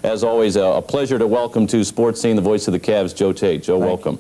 As always, a pleasure to welcome to Sports Scene the voice of the Cavs, Joe Tate. Joe, welcome.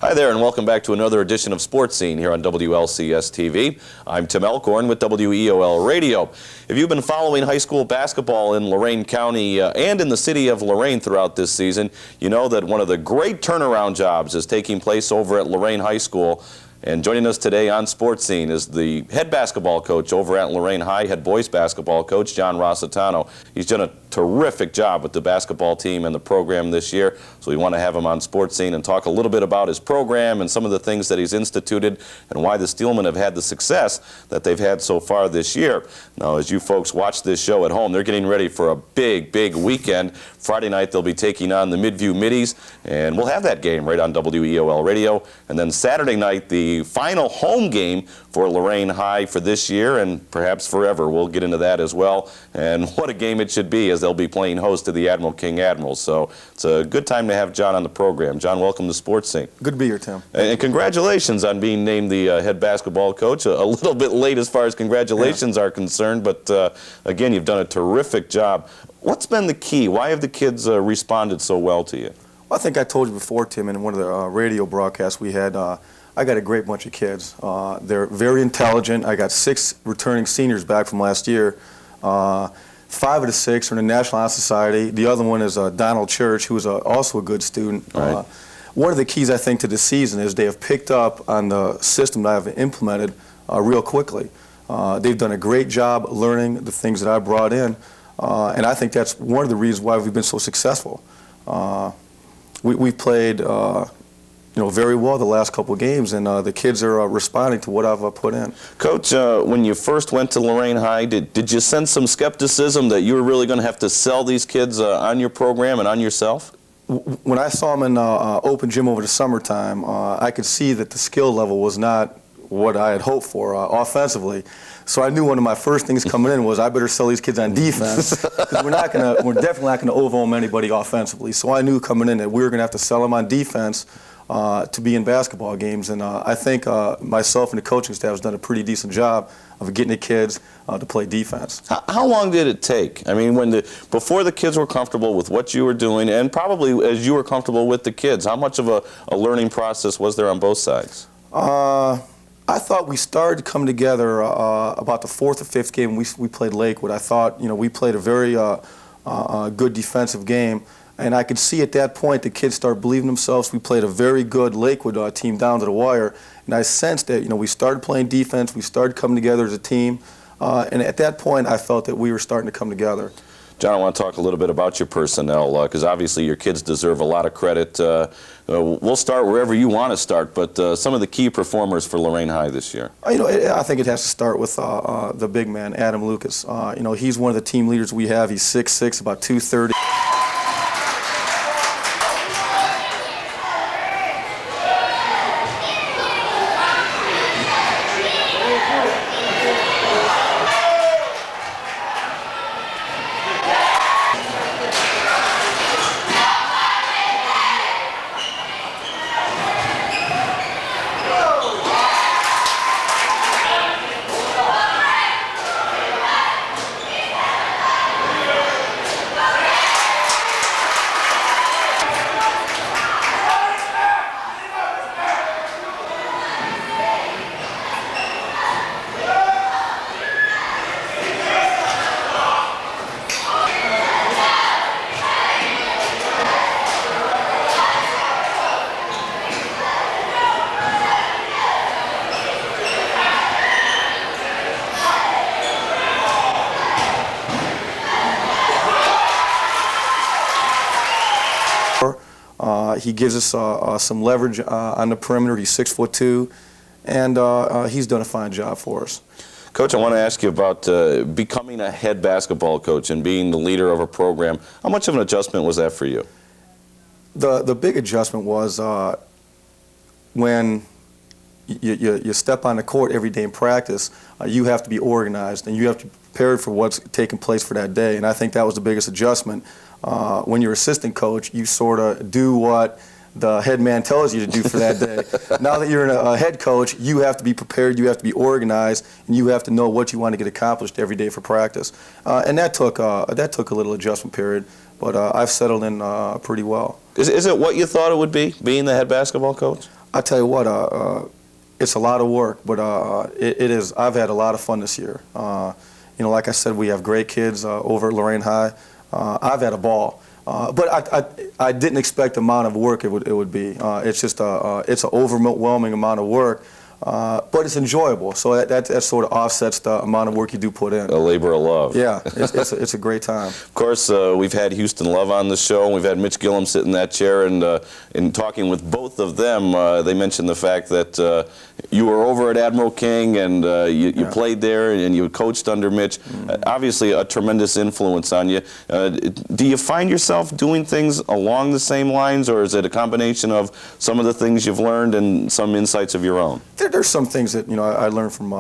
Hi there, and welcome back to another edition of Sports Scene here on WLCS TV. I'm Tim Alcorn with WEOL Radio. If you've been following high school basketball in Lorain County and in the city of Lorain throughout this season, you know that one of the great turnaround jobs is taking place over at Lorain High School. And joining us today on Sports Scene is the head basketball coach over at Lorain High, head boys basketball coach, John Rositano. He's done a terrific job with the basketball team and the program this year, so we want to have him on Sports Scene and talk a little bit about his program and some of the things that he's instituted and why the Steelmen have had the success that they've had so far this year. Now, as you folks watch this show at home, they're getting ready for a big weekend. Friday night, they'll be taking on the Midview Middies, and we'll have that game right on WEOL Radio. And then Saturday night, the final home game for Lorain High for this year and perhaps forever. We'll get into that as well. And what a game it should be, as they'll be playing host to the Admiral King Admirals. So it's a good time to have John on the program. John, welcome to Sports Scene. Good to be here, Tim. And congratulations on being named the head basketball coach. A little bit late as far as congratulations are concerned, but again, you've done a terrific job. What's been the key? Why have the kids responded so well to you? Well, I think I told you before, Tim, in one of the radio broadcasts we had, I got a great bunch of kids. They're very intelligent. I got 6 returning seniors back from last year. 5 of the 6 are in the National Honor Society. The other one is Donald Church, who is also a good student. Right. One of the keys, I think, to the season is they have picked up on the system that I've implemented real quickly. They've done a great job learning the things that I brought in, and I think that's one of the reasons why we've been so successful. We've played very well the last couple of games, and the kids are responding to what I've put in. Coach, when you first went to Lorain High, did you sense some skepticism that you were really going to have to sell these kids on your program and on yourself? When I saw them in open gym over the summertime, I could see that the skill level was not what I had hoped for offensively. So I knew one of my first things coming in was I better sell these kids on defense, because we're definitely not going to overwhelm anybody offensively. So I knew coming in that we were going to have to sell them on defense to be in basketball games, and I think myself and the coaching staff has done a pretty decent job of getting the kids to play defense. How long did it take? I mean, before the kids were comfortable with what you were doing, and probably as you were comfortable with the kids, how much of a learning process was there on both sides? I thought we started to come together about the 4th or 5th game we played Lakewood. I thought, we played a very good defensive game. And I could see at that point the kids started believing themselves. We played a very good Lakewood team down to the wire. And I sensed that, we started playing defense. We started coming together as a team. And at that point, I felt that we were starting to come together. John, I want to talk a little bit about your personnel, because obviously your kids deserve a lot of credit. We'll start wherever you want to start, but some of the key performers for Lorain High this year. I think it has to start with the big man, Adam Lucas. He's one of the team leaders we have. He's 6'6", about 230. He gives us some leverage on the perimeter. He's 6'2", and he's done a fine job for us. Coach, I want to ask you about becoming a head basketball coach and being the leader of a program. How much of an adjustment was that for you? The big adjustment was when you step on the court every day in practice, you have to be organized and you have to be prepared for what's taking place for that day. And I think that was the biggest adjustment. When you're assistant coach, you sort of do what the head man tells you to do for that day. Now that you're a head coach, you have to be prepared, you have to be organized, and you have to know what you want to get accomplished every day for practice. And that took a little adjustment period, but I've settled in pretty well. Is it what you thought it would be, being the head basketball coach? I tell you what, it's a lot of work, but it is. I've had a lot of fun this year. You know, like I said, we have great kids over at Lorain High. I've had a ball. But I didn't expect the amount of work it would be. It's just it's an overwhelming amount of work, but it's enjoyable. So that sort of offsets the amount of work you do put in. A labor of love. Yeah, it's a great time. Of course, we've had Houston Love on the show, and we've had Mitch Gillum sit in that chair, and in talking with both of them, they mentioned the fact that you were over at Admiral King, and you played there, and you coached under Mitch. Obviously, a tremendous influence on you. Do you find yourself doing things along the same lines, or is it a combination of some of the things you've learned and some insights of your own? There's some things that I learned from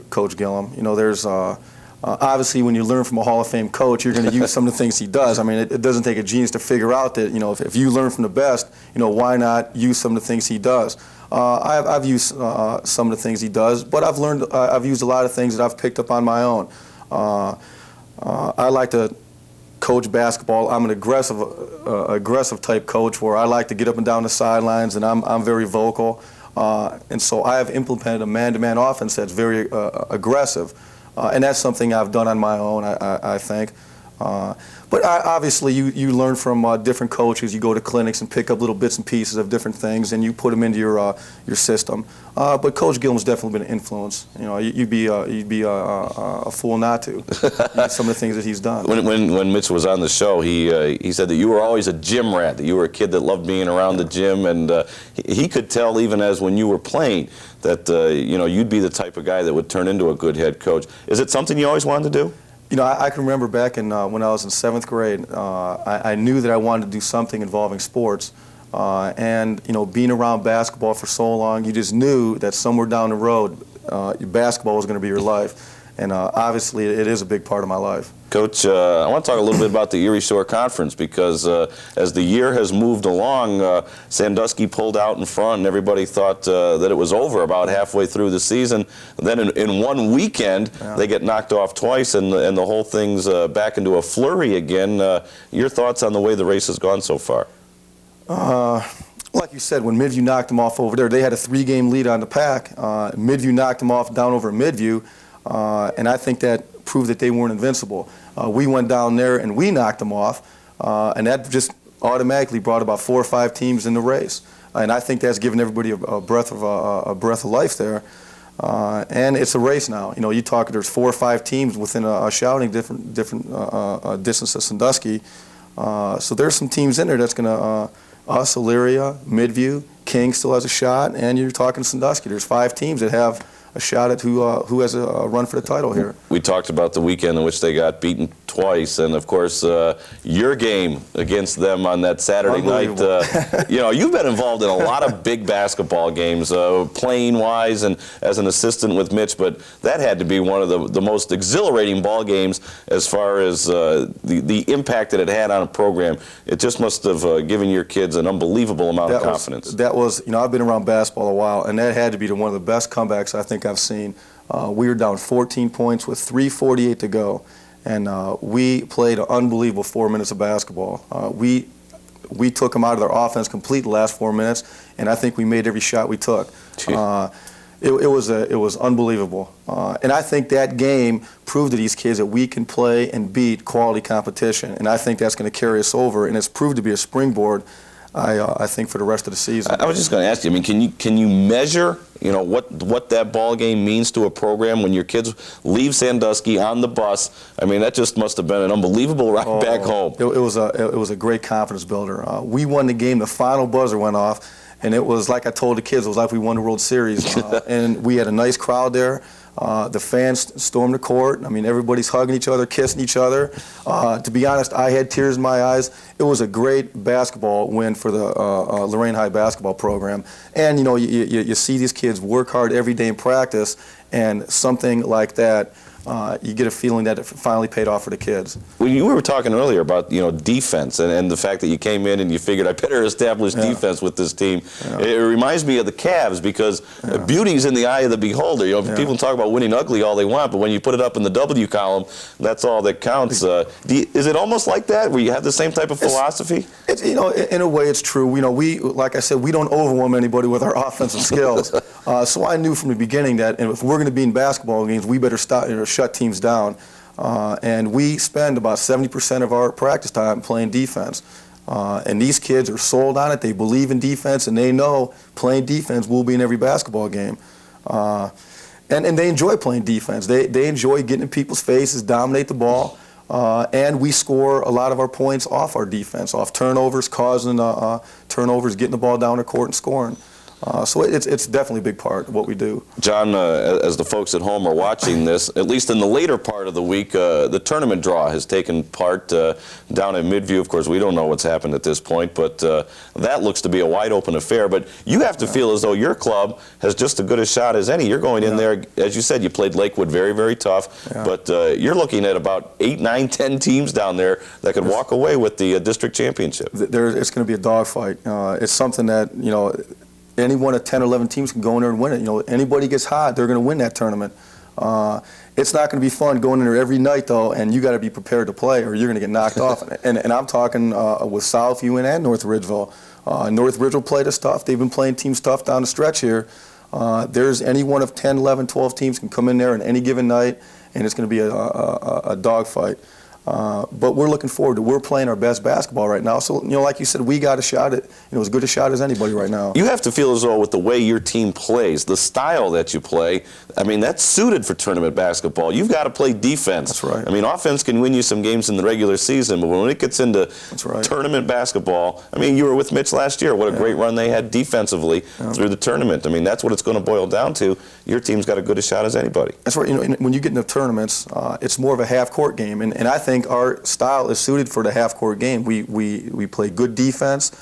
Coach Gillum. There's obviously when you learn from a Hall of Fame coach, you're going to use some of the things he does. I mean, it doesn't take a genius to figure out that if you learn from the best, why not use some of the things he does? I've used some of the things he does, but I've used a lot of things that I've picked up on my own. I like to coach basketball. I'm an aggressive type coach where I like to get up and down the sidelines, and I'm very vocal. And so I have implemented a man-to-man offense that's very aggressive. And that's something I've done on my own, I think. But obviously, you learn from different coaches. You go to clinics and pick up little bits and pieces of different things, and you put them into your system. But Coach Gillum's definitely been an influence. You'd be a fool not to. Some of the things that he's done. When Mitch was on the show, he said that you were always a gym rat. That you were a kid that loved being around the gym, and he could tell even as when you were playing that you'd be the type of guy that would turn into a good head coach. Is it something you always wanted to do? I can remember back when I was in 7th grade, I knew that I wanted to do something involving sports. And being around basketball for so long, you just knew that somewhere down the road, basketball was going to be your life. And obviously, it is a big part of my life. Coach, I want to talk a little bit about the Erie Shore Conference because as the year has moved along, Sandusky pulled out in front and everybody thought that it was over about halfway through the season. Then in one weekend, they get knocked off twice and the whole thing's back into a flurry again. Your thoughts on the way the race has gone so far? Like you said, when Midview knocked them off over there, they had a 3-game lead on the pack. Midview knocked them off down over Midview, and I think that proved that they weren't invincible. We went down there and we knocked them off, and that just automatically brought about 4 or 5 teams in the race. And I think that's given everybody a breath of life there. And it's a race now. You talk. There's 4 or 5 teams within a shouting different distance of Sandusky. So there's some teams in there that's going to us, Elyria, Midview, King still has a shot, and you're talking Sandusky. There's 5 teams that have a shot at who has a run for the title here. We talked about the weekend in which they got beaten twice, and of course your game against them on that Saturday night. You've been involved in a lot of big basketball games, playing-wise and as an assistant with Mitch, but that had to be one of the most exhilarating ball games as far as the impact that it had on a program. It just must have given your kids an unbelievable amount of confidence. I've been around basketball a while, and that had to be one of the best comebacks I think I've seen. We were down 14 points with 3:48 to go, and we played an unbelievable 4 minutes of basketball. We took them out of their offense complete the last 4 minutes, and I think we made every shot we took. It was unbelievable, and I think that game proved to these kids that we can play and beat quality competition, and I think that's going to carry us over, and it's proved to be a springboard I think for the rest of the season. I was just going to ask you. I mean, can you measure, what that ball game means to a program when your kids leave Sandusky on the bus? I mean, that just must have been an unbelievable ride back home. It was a great confidence builder. We won the game. The final buzzer went off, and it was like I told the kids. It was like we won the World Series, and we had a nice crowd there. The fans stormed the court. I mean, everybody's hugging each other, kissing each other. To be honest, I had tears in my eyes. It was a great basketball win for the Lorain High basketball program. And, you see these kids work hard every day in practice, and something like that, you get a feeling that it finally paid off for the kids. Well, you were talking earlier about defense and the fact that you came in and you figured I better establish defense with this team. Yeah. It reminds me of the Cavs because beauty's in the eye of the beholder. People talk about winning ugly all they want, but when you put it up in the W column, that's all that counts. Is it almost like that, where you have the same type of philosophy? In a way, it's true. We, like I said, we don't overwhelm anybody with our offensive skills. So I knew from the beginning that if we're going to be in basketball games, we better shut teams down. And we spend about 70% of our practice time playing defense. And these kids are sold on it. They believe in defense, and they know playing defense will be in every basketball game. And they enjoy playing defense. They enjoy getting in people's faces, dominate the ball. And we score a lot of our points off our defense, off turnovers, causing turnovers, getting the ball down the court and scoring. So it's definitely a big part of what we do. John, as the folks at home are watching this, at least in the later part of the week, the tournament draw has taken part down at Midview. Of course, we don't know what's happened at this point, but that looks to be a wide open affair. But you have to feel as though your club has just as good a shot as any. You're going in there, as you said, you played Lakewood very, very tough, but you're looking at about 8, 9, 10 teams down there that could walk away with the district championship. It's going to be a dogfight. It's something that, any one of 10 or 11 teams can go in there and win it. Anybody gets hot, they're going to win that tournament. It's not going to be fun going in there every night, though, and you got to be prepared to play or you're going to get knocked off. And I'm talking with Southview and North Ridgeville. North Ridgeville played us tough. They've been playing teams tough down the stretch here. There's any one of 10, 11, 12 teams can come in there on any given night, and it's going to be a dogfight. But we're looking forward to it. We're playing our best basketball right now. So, like you said, we got a shot at, as good a shot as anybody right now. You have to feel as though with the way your team plays, the style that you play, I mean, that's suited for tournament basketball. You've got to play defense. That's right. I mean, offense can win you some games in the regular season, but when it gets into tournament basketball, I mean, you were with Mitch last year. What a great run they had defensively through the tournament. I mean, that's what it's going to boil down to. Your team's got as good a shot as anybody. That's right. When you get into tournaments, it's more of a half-court game, and I think our style is suited for the half-court game. We play good defense,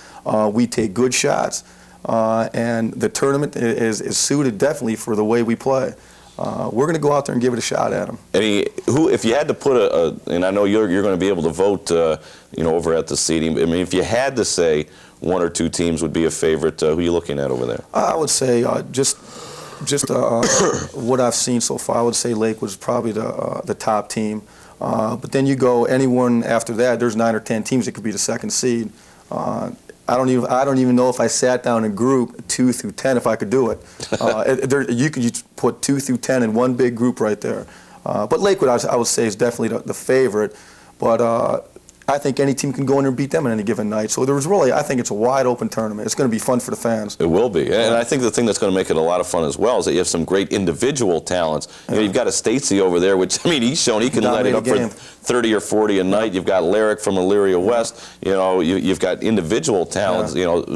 we take good shots, and the tournament is suited definitely for the way we play. We're going to go out there and give it a shot at them. If you had to put and I know you're going to be able to vote, over at the seating. I mean, if you had to say one or two teams would be a favorite, who are you looking at over there? I would say just what I've seen so far, I would say Lakewood is probably the top team. But then you go anyone after that. There's 9 or 10 teams that could be the second seed. I don't even know if I sat down and group 2 through 10 if I could do it. You could put 2 through 10 in one big group right there. But Lakewood, I would say, is definitely the favorite. But I think any team can go in there and beat them on any given night. So I think it's a wide open tournament. It's going to be fun for the fans. It will be. And I think the thing that's going to make it a lot of fun as well is that you have some great individual talents. You've got a Statesy over there, which, I mean, he's shown he can light it up for 30 or 40 a night. You've got Lyric from Elyria West. You've got individual talents.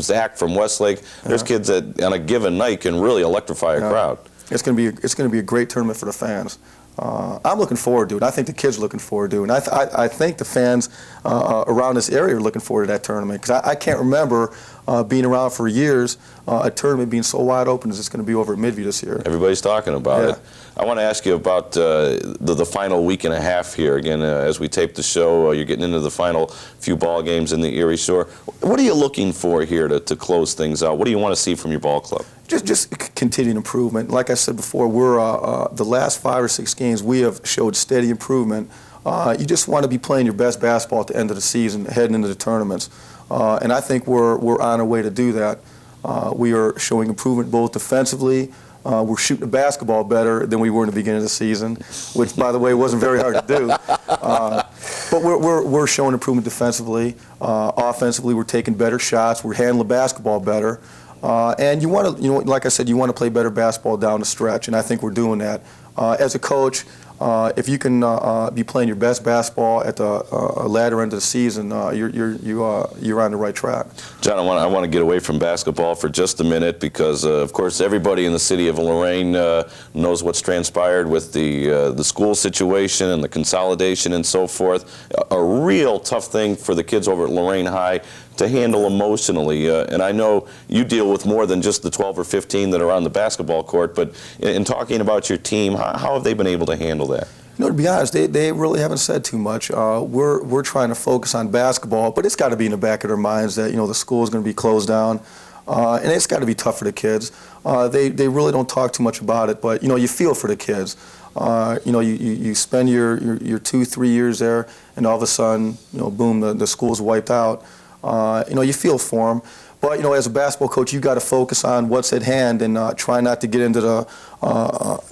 Zach from Westlake. There's kids that on a given night can really electrify a crowd. It's going to be a great tournament for the fans. I'm looking forward to it. I think the kids are looking forward to it. And I think the fans around this area are looking forward to that tournament. Because I can't remember being around for years, a tournament being so wide open as it's going to be over at Midview this year. Everybody's talking about it. I want to ask you about the final week and a half here. Again, as we tape the show, you're getting into the final few ball games in the Erie Shore. What are you looking for here to close things out? What do you want to see from your ball club? Just continued improvement. Like I said before, we're the last 5 or 6 games we have showed steady improvement. You just want to be playing your best basketball at the end of the season, heading into the tournaments, and I think we're on our way to do that. We are showing improvement both defensively. We're shooting the basketball better than we were in the beginning of the season, which, by the way, wasn't very hard to do. But But we're showing improvement defensively. Offensively, we're taking better shots. We're handling the basketball better. And you want to, like I said, you want to play better basketball down the stretch, and I think we're doing that. As a coach, if you can be playing your best basketball at the latter end of the season, you're on the right track. John, I want to get away from basketball for just a minute because, of course, everybody in the city of Lorain knows what's transpired with the school situation and the consolidation and so forth. A real tough thing for the kids over at Lorain High to handle emotionally. And I know you deal with more than just the 12 or 15 that are on the basketball court, but in talking about your team, how have they been able to handle that? To be honest, they really haven't said too much. We're trying to focus on basketball, but it's got to be in the back of their minds that the school is going to be closed down, and it's got to be tough for the kids. They really don't talk too much about it, but you feel for the kids. You spend your 2-3 years there, and all of a sudden, boom, the school's wiped out. You feel for them. But, as a basketball coach, you got to focus on what's at hand and try not to get into the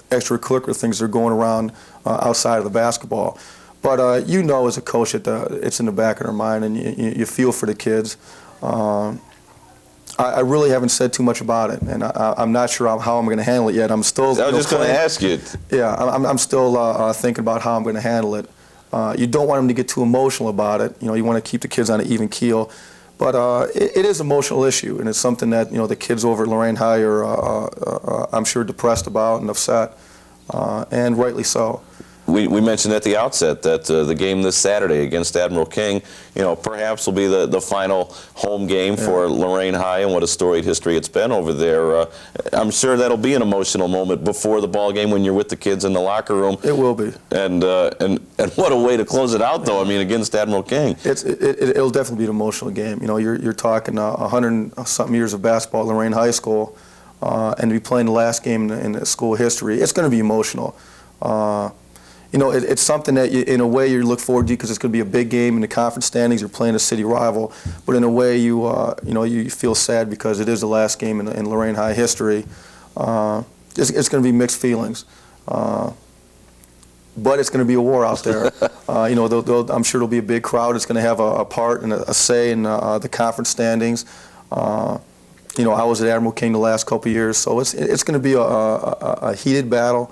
extracurricular things that are going around outside of the basketball. But, as a coach that it's in the back of their mind, and you feel for the kids. I really haven't said too much about it, and I'm not sure how I'm going to handle it yet. I'm still. I was just going to ask you. Yeah, I'm still thinking about how I'm going to handle it. You don't want them to get too emotional about it. You want to keep the kids on an even keel. But it is an emotional issue, and it's something that the kids over at Lorain High are, I'm sure, depressed about and upset, and rightly so. We mentioned at the outset that the game this Saturday against Admiral King, perhaps will be the final home game for Lorain High, and what a storied history it's been over there. I'm sure that'll be an emotional moment before the ball game when you're with the kids in the locker room. It will be. And what a way to close it out, though. I mean, against Admiral King. It'll definitely be an emotional game. You're talking 100-something years of basketball at Lorain High School, and to be playing the last game in the school history. It's going to be emotional. It's something that, in a way, you look forward to because it's going to be a big game in the conference standings. You're playing a city rival, but in a way, you feel sad because it is the last game in Lorain High history. It's going to be mixed feelings, but it's going to be a war out there. I'm sure there'll be a big crowd. It's going to have a part and a say in the conference standings. I was at Admiral King the last couple of years, so it's going to be a heated battle.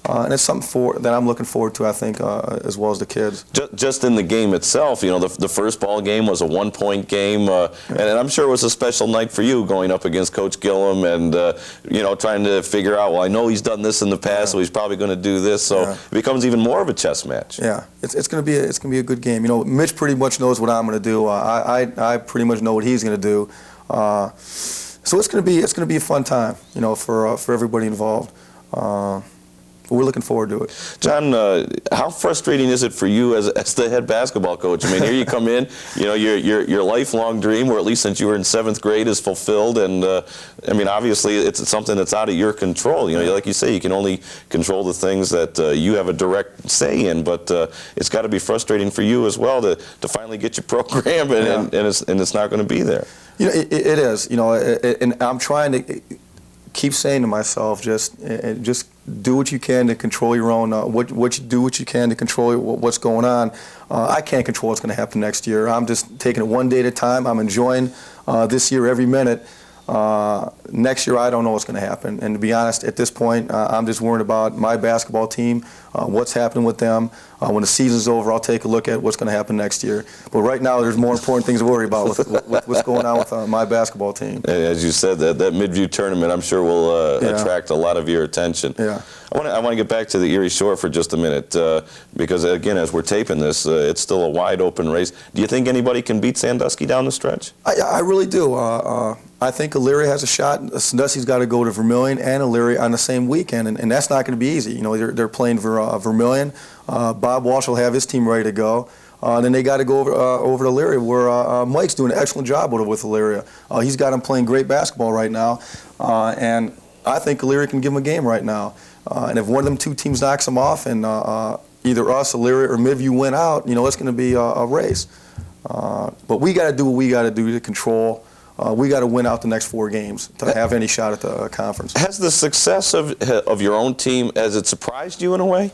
And it's something that I'm looking forward to, I think, as well as the kids. Just in the game itself, the first ball game was a one-point game, and I'm sure it was a special night for you going up against Coach Gillum and, trying to figure out, well, I know he's done this in the past, so he's probably going to do this, so it becomes even more of a chess match. Yeah, it's going to be a good game. Mitch pretty much knows what I'm going to do. I pretty much know what he's going to do. So it's going to be a fun time, for everybody involved. We're looking forward to it. John, how frustrating is it for you as the head basketball coach? I mean, here you come in, your lifelong dream, or at least since you were in 7th grade, is fulfilled, and I mean, obviously, it's something that's out of your control. Like you say, you can only control the things that you have a direct say in, but it's got to be frustrating for you as well to finally get your program, and it's not going to be there. It is. And I'm trying to keep saying to myself, just do what you can to control your own. Do what you can to control what's going on. I can't control what's going to happen next year. I'm just taking it one day at a time. I'm enjoying this year every minute. Next year, I don't know what's going to happen. And to be honest, at this point, I'm just worried about my basketball team, what's happening with them. When the season's over, I'll take a look at what's going to happen next year. But right now, there's more important things to worry about with what's going on with my basketball team. As you said, that Midview tournament, I'm sure, will attract a lot of your attention. Yeah. I want to get back to the Erie Shore for just a minute because, again, as we're taping this, it's still a wide-open race. Do you think anybody can beat Sandusky down the stretch? I really do. I think Elyria has a shot. Sandusky's got to go to Vermilion and Elyria on the same weekend, and that's not going to be easy. They're playing Vermilion. Bob Walsh will have his team ready to go. Then they got to go over to Elyria, where Mike's doing an excellent job with Elyria. He's got them playing great basketball right now, and I think Elyria can give them a game right now. And if one of them two teams knocks them off, and either us, Elyria, or Midview win out, it's going to be a race. But we got to do what we got to do to control. We got to win out the next 4 games to have any shot at the conference. Has the success of your own team, has it surprised you in a way?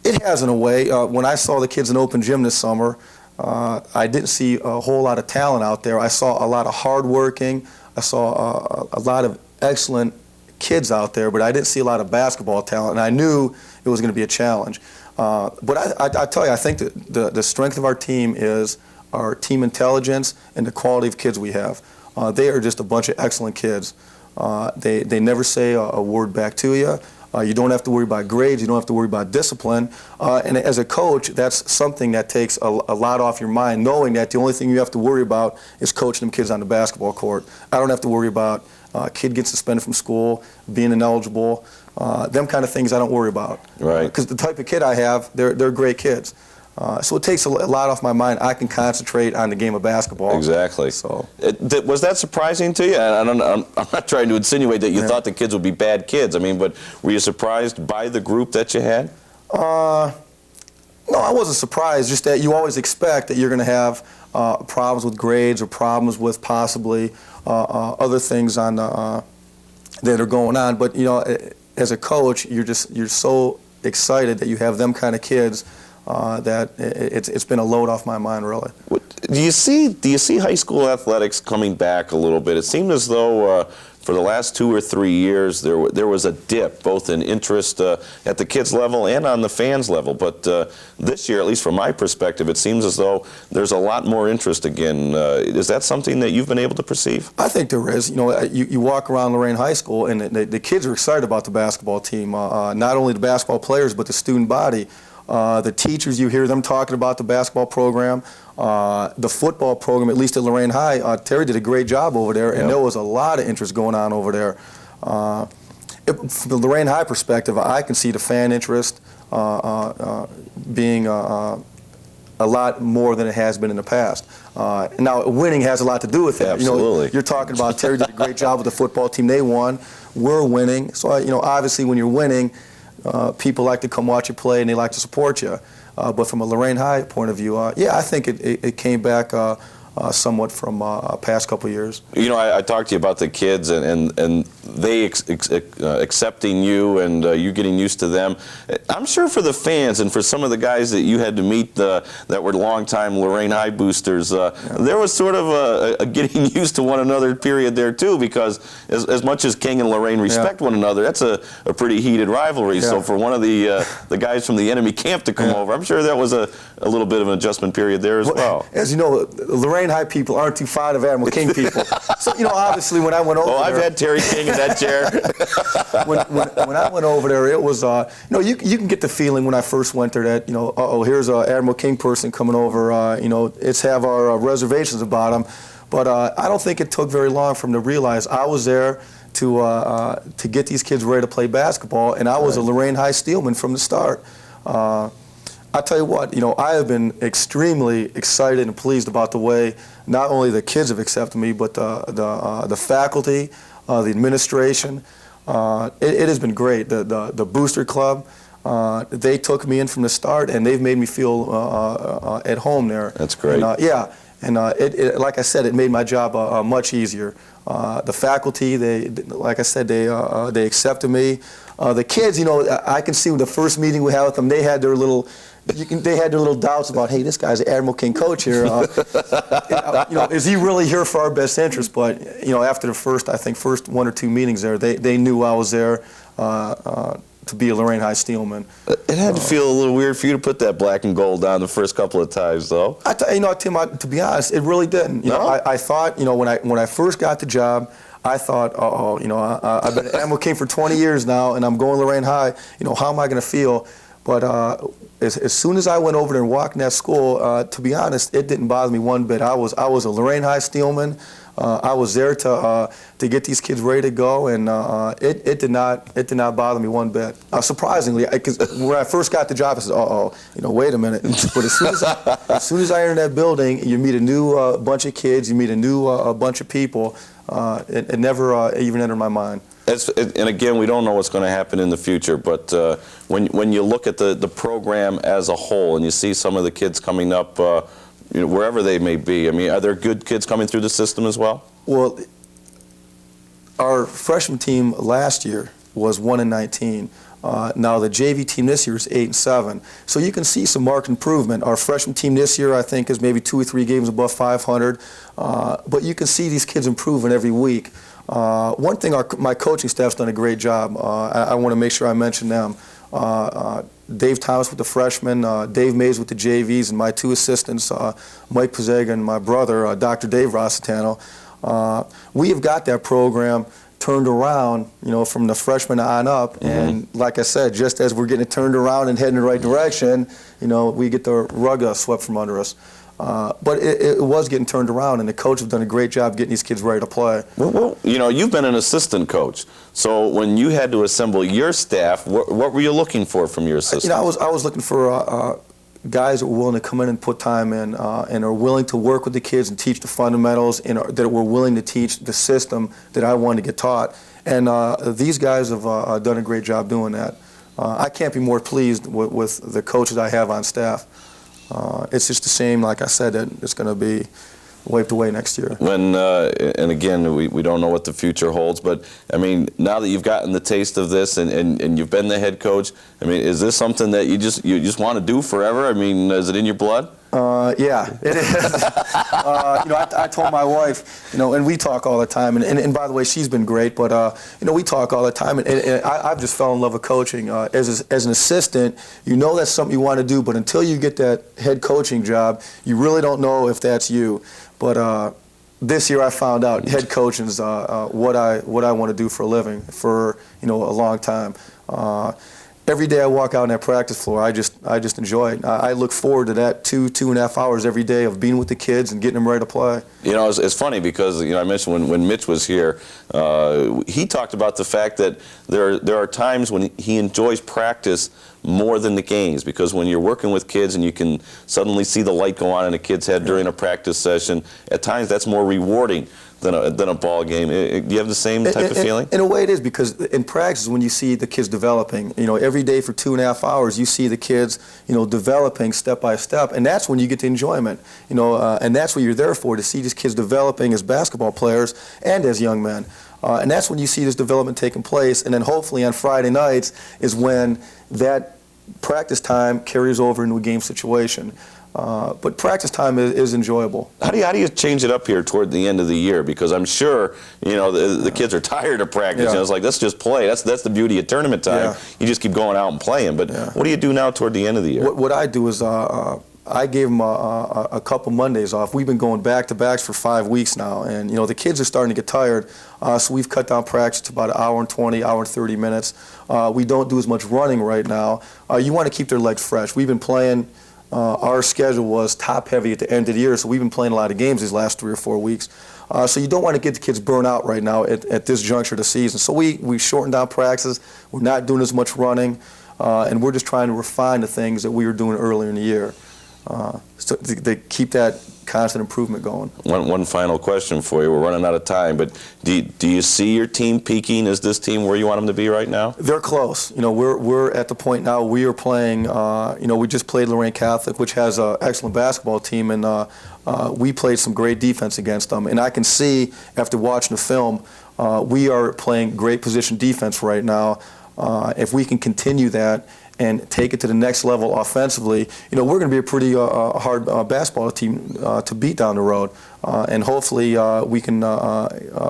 It has in a way. When I saw the kids in open gym this summer, I didn't see a whole lot of talent out there. I saw a lot of hardworking. I saw a lot of excellent kids out there, but I didn't see a lot of basketball talent, and I knew it was going to be a challenge. But I tell you, I think that the strength of our team is our team intelligence and the quality of kids we have. They are just a bunch of excellent kids. They never say a word back to you. You don't have to worry about grades. You don't have to worry about discipline. And as a coach, that's something that takes a lot off your mind, knowing that the only thing you have to worry about is coaching them kids on the basketball court. I don't have to worry about kid gets suspended from school, being ineligible, them kind of things I don't worry about. Right. Because the type of kid I have, they're great kids. So it takes a lot off my mind. I can concentrate on the game of basketball. Exactly. So was that surprising to you? I'm not trying to insinuate that you thought the kids would be bad kids. I mean, but were you surprised by the group that you had? No, I wasn't surprised. Just that you always expect that you're going to have problems with grades or problems with possibly other things on that are going on. But you know, as a coach, you're so excited that you have them kind of kids. That it's been a load off my mind, really. Do you see high school athletics coming back a little bit? It seemed as though for the last 2 or 3 years there was a dip, both in interest at the kids level and on the fans level. But this year, at least from my perspective, it seems as though there's a lot more interest again. Is that something that you've been able to perceive? I think there is. You know, you walk around Lorain High School, and the kids are excited about the basketball team. Not only the basketball players, but the student body. The teachers, you hear them talking about the basketball program, the football program, at least at Lorain High. Terry did a great job over there, and there was a lot of interest going on over there. From the Lorain High perspective, I can see the fan interest being a lot more than it has been in the past. Now, winning has a lot to do with it. Absolutely. You know, you're talking about Terry did a great job with the football team. They won. We're winning. So, you know, obviously when you're winning, people like to come watch you play and they like to support you. But from a Lorain High point of view, yeah, I think it came back somewhat from past couple of years. You know, I talked to you about the kids and they accepting you and you getting used to them. I'm sure for the fans and for some of the guys that you had to meet that were longtime Lorain High boosters, there was sort of a getting used to one another period there too, because as much as King and Lorain respect one another, that's a pretty heated rivalry. So for one of the guys from the enemy camp to come over, I'm sure that was a little bit of an adjustment period there as well. As you know, Lorain High people aren't too fond of Admiral King people. So, you know, obviously when I went over there... I've had Terry King in that chair. when I went over there, it was, you know, you can get the feeling when I first went there that, you know, here's an Admiral King person coming over, you know, let's have our reservations about him. But I don't think it took very long for him to realize I was there to get these kids ready to play basketball, and I was a Lorain High Steelman from the start. I tell you what, you know, I have been extremely excited and pleased about the way not only the kids have accepted me, but the faculty, the administration. It has been great. The booster club, they took me in from the start, and they've made me feel at home there. That's great. And, yeah, and like I said, it made my job much easier. The faculty, like I said, they accepted me. The kids, you know, I can see the first meeting we had with them, they had their little. They had their little doubts about, hey, this guy's the Admiral King coach here. You know, is he really here for our best interest? But you know, after the first 1 or 2 meetings there, they knew I was there to be a Lorain High Steelman. It had to feel a little weird for you to put that black and gold on the first couple of times, though. You know, Tim, to be honest, it really didn't. You know, I thought, you know, when I first got the job, I thought, you know, I've been at Admiral King for 20 years now, and I'm going to Lorain High. You know, how am I going to feel? But as soon as I went over there and walked in that school, to be honest, it didn't bother me one bit. I was a Lorain High Steelman. I was there to get these kids ready to go, and it did not bother me one bit. Surprisingly, because when I first got the job, I said, you know, wait a minute. But as soon as I entered that building, you meet a new bunch of kids, you meet a new bunch of people. It never even entered my mind. And again, we don't know what's going to happen in the future, but when you look at the program as a whole and you see some of the kids coming up, you know, wherever they may be, I mean, are there good kids coming through the system as well? Well, our freshman team last year was 1-19. Now the JV team this year is 8-7, so you can see some marked improvement. Our freshman team this year, I think, is maybe 2 or 3 games above 500, but you can see these kids improving every week. One thing, my coaching staff's done a great job. I want to make sure I mention them. Dave Thomas with the freshmen, Dave Mays with the JVs, and my 2 assistants, Mike Pizzega and my brother, Dr. Dave Rositano. We have got that program turned around, from the freshmen on up. And like I said, just as we're getting it turned around and heading in the right direction, we get the rug swept from under us. But it was getting turned around, and the coach has done a great job getting these kids ready to play. Well, you've been an assistant coach, so when you had to assemble your staff, what were you looking for from your assistant? I was looking for guys that were willing to come in and put time in, and are willing to work with the kids and teach the fundamentals, and that were willing to teach the system that I wanted to get taught. And these guys have done a great job doing that. I can't be more pleased with the coaches I have on staff. It's just the same, like I said, that it's going to be wiped away next year. When and again, we don't know what the future holds, but I mean, now that you've gotten the taste of this and you've been the head coach, I mean, is this something that you just want to do forever? I mean, is it in your blood? Yeah, it is. I told my wife, and we talk all the time, and by the way, she's been great, but we talk all the time, and I've just fell in love with coaching. As an assistant, that's something you want to do, but until you get that head coaching job, you really don't know if that's you. But this year I found out head coaching is what I want to do for a living for a long time. Every day I walk out on that practice floor, I just enjoy it. I look forward to that 2.5 hours every day of being with the kids and getting them ready to play. It's funny because I mentioned when Mitch was here, he talked about the fact that there are times when he enjoys practice more than the games, because when you're working with kids and you can suddenly see the light go on in a kid's head during a practice session, at times that's more rewarding than a ball game. Do you have the same type of feeling? In a way it is, because in practice when you see the kids developing, every day for 2.5 hours you see the kids, developing step by step, and that's when you get the enjoyment, and that's what you're there for, to see these kids developing as basketball players and as young men. And that's when you see this development taking place, and then hopefully on Friday nights is when that practice time carries over into a game situation. But practice time is enjoyable. How do you change it up here toward the end of the year? Because I'm sure the kids are tired of practice. Yeah. It's like, let's just play. That's the beauty of tournament time. Yeah. You just keep going out and playing. But what do you do now toward the end of the year? What I do is I gave them a couple Mondays off. We've been going back-to-backs for 5 weeks now, and the kids are starting to get tired. So we've cut down practice to about 1 hour and 20, 1 hour and 30 minutes. We don't do as much running right now. You want to keep their legs fresh. We've been playing. Our schedule was top-heavy at the end of the year, so we've been playing a lot of games these last 3 or 4 weeks. So you don't want to get the kids burnt out right now at this juncture of the season. So we shortened down practices. We're not doing as much running, and we're just trying to refine the things that we were doing earlier in the year. So they keep that constant improvement going. One final question for you. We're running out of time, but do you see your team peaking? Is this team where you want them to be right now? They're close. We're at the point now. We are playing. We just played Lorain Catholic, which has an excellent basketball team, and we played some great defense against them. And I can see after watching the film, we are playing great position defense right now. If we can continue that and take it to the next level offensively, we're going to be a pretty hard basketball team to beat down the road. And hopefully we can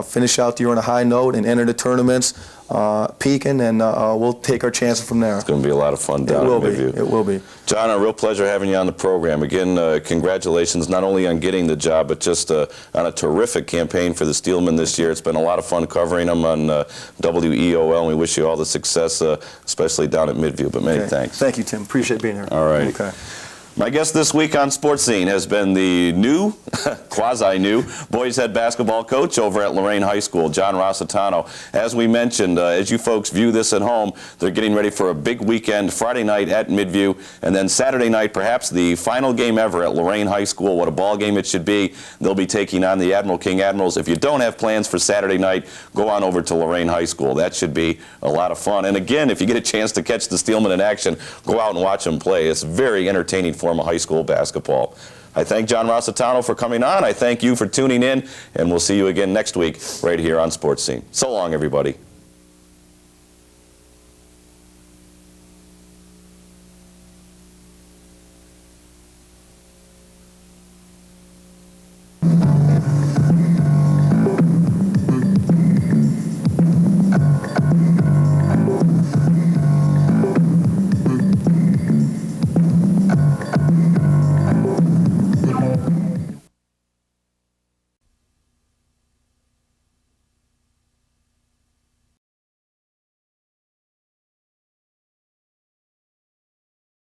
finish out the year on a high note and enter the tournaments peaking, and we'll take our chances from there. It's going to be a lot of fun down at Midview. It will be. John, a real pleasure having you on the program. Again, congratulations not only on getting the job, but just on a terrific campaign for the Steelmen this year. It's been a lot of fun covering them on WEOL, and we wish you all the success, especially down at Midview. But many thanks. Thank you, Tim. Appreciate being here. All right. Okay. My guest this week on Sports Scene has been the new, quasi-new, boys head basketball coach over at Lorain High School, John Rositano. As we mentioned, as you folks view this at home, they're getting ready for a big weekend, Friday night at Midview, and then Saturday night, perhaps the final game ever at Lorain High School. What a ball game it should be. They'll be taking on the Admiral King Admirals. If you don't have plans for Saturday night, go on over to Lorain High School. That should be a lot of fun. And again, if you get a chance to catch the Steelmen in action, go out and watch them play. It's a very entertaining form of high school basketball. I thank John Rositano for coming on. I thank you for tuning in, and we'll see you again next week right here on Sports Scene. So long, everybody.